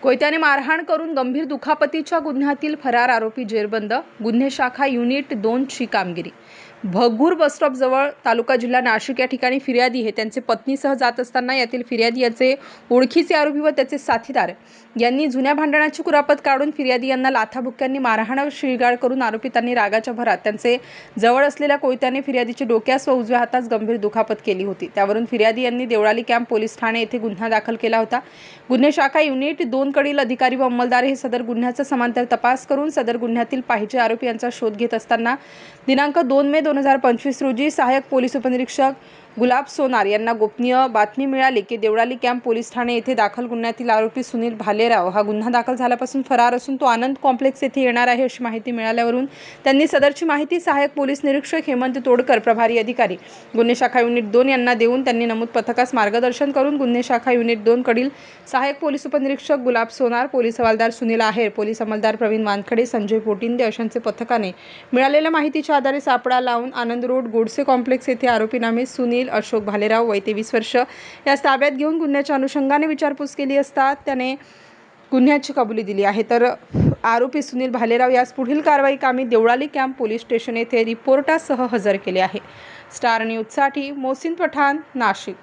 कोयत्याने मारहाण करून गंभीर दुखापतीच्या गुन्ह्यातील फरार आरोपी जेरबंद। गुन्हे शाखा युनिट 2 ची कामगिरी। भगूर बस स्टॉप जवळ तालुका जिल्हा नाशिक या ठिकाणी फिर्यादी हे त्यांचे पत्नीसह जात असताना यातील फिर्यादी याचे ओळखीचे आरोपी व त्याचे साथीदार यांनी जुन्या भांडणाची कुरापत काढून फिर्यादी यांना लाथाबुक्क्यांनी मारहाण व शिवीगाळ करून आरोपितांनी रागाच्या भरात त्यांचे जवळ असलेल्या कोयत्याने फिर्यादीच्या डोक्यास व उजव्या हातास गंभीर दुखापत केली होती। त्यावरून फिर्यादी यांनी देवळाली कॅम्प पोलीस ठाणे येथे गुन्हा दाखल केला होता। गुन्हे शाखा युनिट 2 कडील अधिकारी व अंमलदार हे सदर गुन्ह्याचा समांतर तपास करून सदर गुन्ह्यातील पाहिजे आरोपी यांचा शोध घेत असताना दिनांक 2 मे 2025 रोजी सहाय्यक पोलीस उपनिरीक्षक गुलाब सोनार यांना गोपनीय बातमी मिळाली की देवळाली कॅम्प पोलीस ठाणे येथे दाखल गुन्ह्यातील आरोपी सुनील भालेराव हा गुन्हा दाखल झाल्यापासून फरार असून तो आनंद कॉम्प्लेक्स येथे येणार आहे अशी माहिती मिळाल्यावरून त्यांनी सदरची माहिती सहाय्यक पोलीस निरीक्षक हेमंत तोडकर प्रभारी अधिकारी गुन्हे शाखा युनिट 2 यांना देऊन त्यांनी नमूद पथकास मार्गदर्शन करून गुन्हे शाखा युनिट 2 कडील सहाय्यक पोलीस उपनिरीक्षक गुलाब सोनार, पोलीस हवालदार सुनील आहेर, पोलीस अंमलदार प्रवीण वानखडे, संजय पोटिंदे अशांचे पथकाने मिळालेल्या माहितीच्या आधारे सापळा लावून आनंद रोड गोडसे कॉम्प्लेक्स येथे आरोपी नामे सुनील अशोक भालेराव वय 23 वर्ष यास ताब्यात घेऊन गुन्ह्याच्या अनुषंगाने विचारपूस केली असता त्याने गुन्ह्याची कबुली दिली आहे। तर आरोपी सुनील भालेराव यास पुढील कारवाई कामी देवळाली कॅम्प पोलीस स्टेशन येथे रिपोर्टासह हजर केले आहे। स्टार न्यूज साठी मोहसिन पठाण, नाशिक।